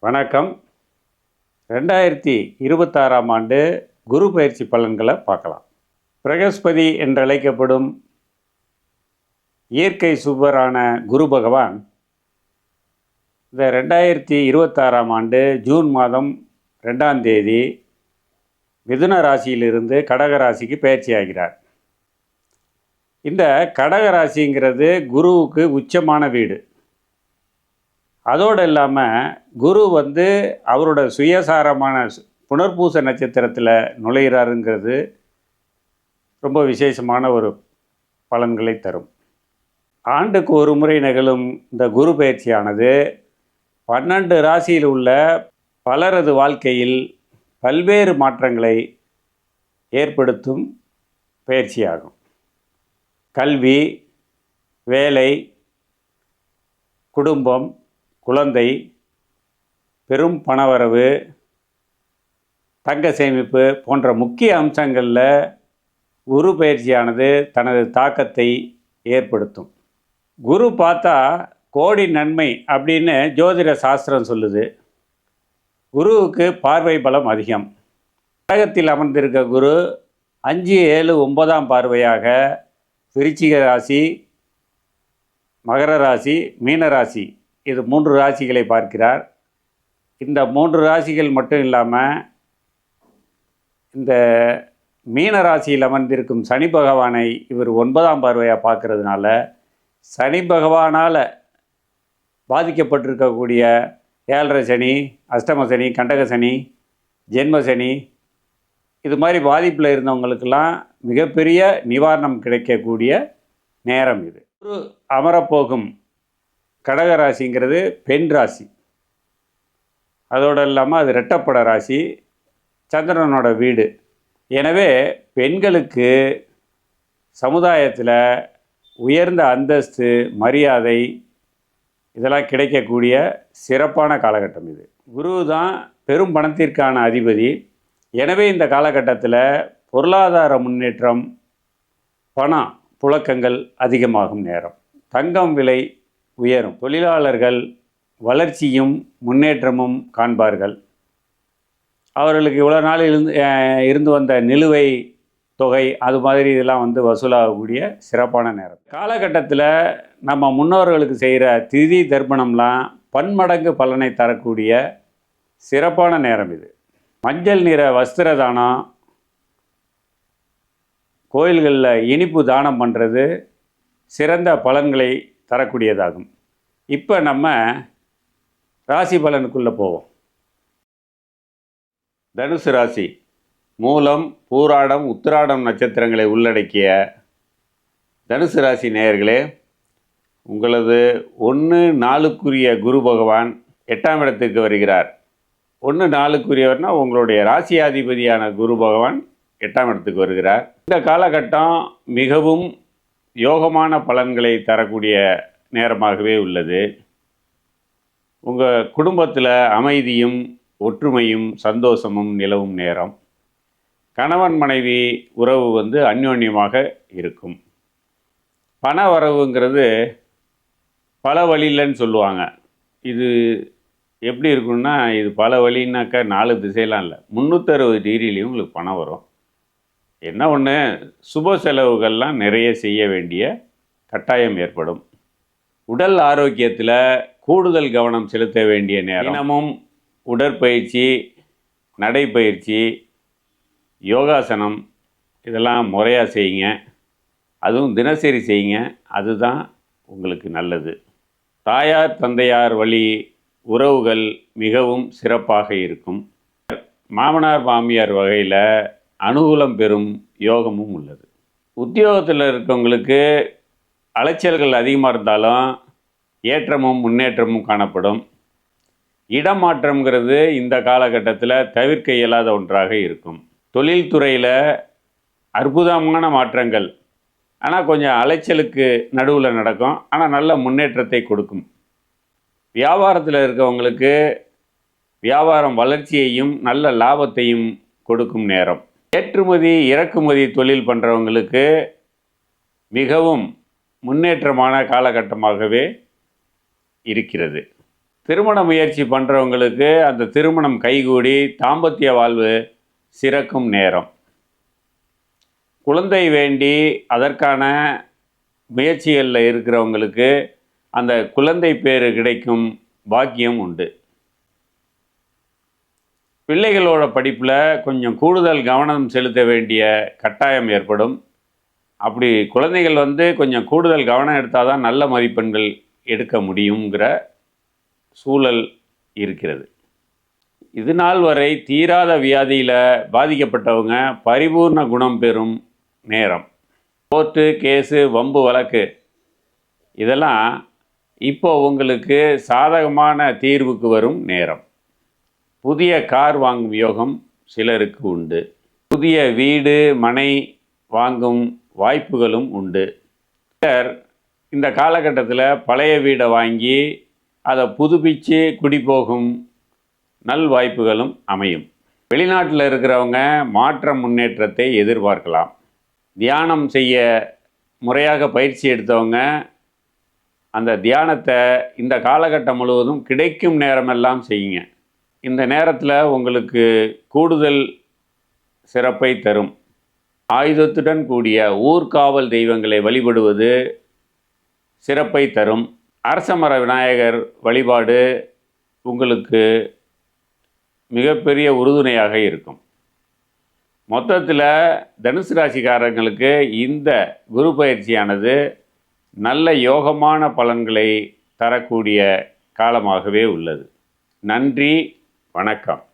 வணக்கம். 2026ஆம் ஆண்டு குரு பயிற்சி பலன்களை பார்க்கலாம். பிரகஸ்பதி என்றழைக்கப்படும் இயற்கை சுபரான குரு பகவான் இந்த 2026ஆம் ஆண்டு ஜூன் மாதம் 2ஆம் தேதி மிதுன ராசியிலிருந்து கடக ராசிக்கு பயிற்சி ஆகிறார். இந்த கடக ராசிங்கிறது குருவுக்கு உச்சமான வீடு. அதோடு இல்லாமல் குரு அவரோட சுயசாரமான புனர்பூச நட்சத்திரத்தில் நுழைகிறாருங்கிறது ரொம்ப விசேஷமான ஒரு பலன்களை தரும். ஆண்டுக்கு ஒரு முறை நிகழும் இந்த குரு பயிற்சியானது 12 ராசியில் உள்ள பலரது வாழ்க்கையில் பல்வேறு மாற்றங்களை ஏற்படுத்தும் பயிற்சியாகும். கல்வி, வேலை, குடும்பம், குழந்தை, பெரும் பணவரவு, தங்க சேமிப்பு போன்ற முக்கிய அம்சங்களில் குரு பயிற்சியானது தனது தாக்கத்தை ஏற்படுத்தும். குரு பார்த்தா கோடி நன்மை அப்படின்னு ஜோதிட சாஸ்திரம் சொல்லுது. குருவுக்கு பார்வை பலம் அதிகம். கடகத்தில் அமர்ந்திருக்க குரு 5, 7, 9ஆம் பார்வையாக விருச்சிக ராசி, மகர ராசி, மீன ராசி, இது 3 ராசிகளை பார்க்கிறார். இந்த 3 ராசிகள் மட்டும் இல்லாமல் இந்த மீன ராசியில் அமர்ந்திருக்கும் சனி பகவானை இவர் 9ஆம் பார்வையாக பார்க்கறதுனால சனி பகவானால் பாதிக்கப்பட்டிருக்கக்கூடிய 7.5 சனி, அஷ்டம சனி, கண்டக சனி, ஜென்ம சனி, இது மாதிரி பாதிப்பில் இருந்தவங்களுக்கெல்லாம் மிகப்பெரிய நிவாரணம் கிடைக்கக்கூடிய நேரம் இது. குரு அமரப்போகும் கடக ராசிங்கிறது பெண் ராசி. அதோடு இல்லாமல் அது இரட்டைப்பட ராசி, சந்திரனோட வீடு. எனவே பெண்களுக்கு சமுதாயத்தில் உயர்ந்த அந்தஸ்து, மரியாதை இதெல்லாம் கிடைக்கக்கூடிய சிறப்பான காலகட்டம் இது. குரு தான் பெரும் பணத்திற்கான அதிபதி. எனவே இந்த காலகட்டத்தில் பொருளாதார முன்னேற்றம், பண புழக்கங்கள் அதிகமாகும் நேரம். தங்கம் விலை உயரும். தொழிலாளர்கள் வளர்ச்சியும் முன்னேற்றமும் காண்பார்கள். அவர்களுக்கு இவ்வளோ நாள் இருந்து வந்த நிலுவை தொகை அது மாதிரி இதெல்லாம் வசூலாகக்கூடிய சிறப்பான நேரம். காலகட்டத்தில் நம்ம முன்னோர்களுக்கு செய்கிற திதி தர்ப்பணம்லாம் பன்மடங்கு பலனை தரக்கூடிய சிறப்பான நேரம் இது. மஞ்சள் நிற வஸ்திர தானம், கோயில்களில் இனிப்பு தானம் பண்ணுறது சிறந்த பலன்களை தரக்கூடியதாகும். இப்போ நம்ம ராசி பலனுக்குள்ளே போவோம். தனுசு ராசி மூலம், பூராடம், உத்திராடம் நட்சத்திரங்களை உள்ளடக்கிய தனுசு ராசி நேயர்களே, உங்களது 1-4க்குரிய குரு பகவான் 8ஆம் இடத்துக்கு வருகிறார். 1-4க்குரியவர்னா உங்களுடைய ராசியாதிபதியான குரு பகவான் 8ஆம் இடத்துக்கு வருகிறார். இந்த காலகட்டம் மிகவும் யோகமான பலன்களை தரக்கூடிய நேரமாகவே உள்ளது. உங்கள் குடும்பத்தில் அமைதியும் ஒற்றுமையும் சந்தோஷமும் நிலவும் நேரம். கணவன் மனைவி உறவு அந்யோன்யமாக இருக்கும். பண வரவுங்கிறது பல வழியிலன்னு சொல்லுவாங்க. இது எப்படி இருக்குன்னா, இது பல வழின்னாக்கா 4 திசையெல்லாம் இல்லை, 360 டிகிரிலையும் உங்களுக்கு பணம் வரும். என்ன ஒன்று, சுப செலவுகள்லாம் நிறைய செய்ய வேண்டிய கட்டாயம் ஏற்படும். உடல் ஆரோக்கியத்தில் கூடுதல் கவனம் செலுத்த வேண்டிய நேரம். தினமும் உடற்பயிற்சி, நடைப்பயிற்சி, யோகாசனம் இதெல்லாம் முறையாக செய்யுங்க. அதுவும் தினசரி செய்யுங்க. அதுதான் உங்களுக்கு நல்லது. தாயார் தந்தையார் வழி உறவுகள் மிகவும் சிறப்பாக இருக்கும். மாமனார் மாமியார் வகையில் அனுகூலம் பெறும் யோகமும் உள்ளது. உத்தியோகத்தில் இருக்கவங்களுக்கு அலைச்சல்கள் அதிகமாக இருந்தாலும் ஏற்றமும் முன்னேற்றமும் காணப்படும். இடமாற்றம்ங்கிறது இந்த காலகட்டத்தில் தவிர்க்க இயலாத ஒன்றாக இருக்கும். தொழில்துறையில் அற்புதமான மாற்றங்கள், ஆனால் கொஞ்சம் அலைச்சலுக்கு நடுவில் நடக்கும், ஆனால் நல்ல முன்னேற்றத்தை கொடுக்கும். வியாபாரத்தில் இருக்கவங்களுக்கு வியாபாரம் வளர்ச்சியையும் நல்ல லாபத்தையும் கொடுக்கும் நேரம். ஏற்றுமதி இறக்குமதி தொழில் பண்ணுறவங்களுக்கு மிகவும் முன்னேற்றமான காலகட்டமாகவே இருக்கிறது. திருமண முயற்சி பண்ணுறவங்களுக்கு அந்த திருமணம் கைகூடி தாம்பத்திய வாழ்வு சிறக்கும் நேரம். குழந்தை வேண்டி அதற்கான முயற்சிகளில் இருக்கிறவங்களுக்கு அந்த குழந்தை பேறு கிடைக்கும் பாக்கியம் உண்டு. பிள்ளைகளோட படிப்பில் கொஞ்சம் கூடுதல் கவனம் செலுத்த வேண்டிய கட்டாயம் ஏற்படும். அப்படி குழந்தைகள் கொஞ்சம் கூடுதல் கவனம் எடுத்தால் தான் நல்ல மதிப்பெண்கள் எடுக்க முடியுங்கிற சூழல் இருக்கிறது. இது நாள் வரை தீராத வியாதியில் பாதிக்கப்பட்டவங்க பரிபூர்ண குணம் பெறும் நேரம். கோர்ட்டு கேஸு வம்பு வழக்கு இதெல்லாம் இப்போ உங்களுக்கு சாதகமான தீர்வுக்கு வரும் நேரம். புதிய கார் வாங்கும் யோகம் சிலருக்கு உண்டு. புதிய வீடு மனை வாங்கும் வாய்ப்புகளும் உண்டு. சிலர் இந்த காலகட்டத்தில் பழைய வீடை வாங்கி அதை புதுப்பித்து குடிபோகும் நல் வாய்ப்புகளும் அமையும். வெளிநாட்டில் இருக்கிறவங்க மாற்ற முன்னேற்றத்தை எதிர்பார்க்கலாம். தியானம் செய்ய முறையாக பயிற்சி எடுத்தவங்க அந்த தியானத்தை இந்த காலகட்டம் முழுவதும் கிடைக்கும் நேரமெல்லாம் செய்யுங்க. இந்த நேரத்தில் உங்களுக்கு கூடுதல் சிறப்பை தரும். ஆயுதத்துடன் கூடிய ஊர்காவல் தெய்வங்களை வழிபடுவது சிறப்பை தரும். அரசமர விநாயகர் வழிபாடு உங்களுக்கு மிகப்பெரிய உறுதுணையாக இருக்கும். மொத்தத்தில் தனுசு ராசிக்காரங்களுக்கு இந்த குரு பயிற்சியானது நல்ல யோகமான பலன்களை தரக்கூடிய காலமாகவே உள்ளது. நன்றி, வணக்கம்.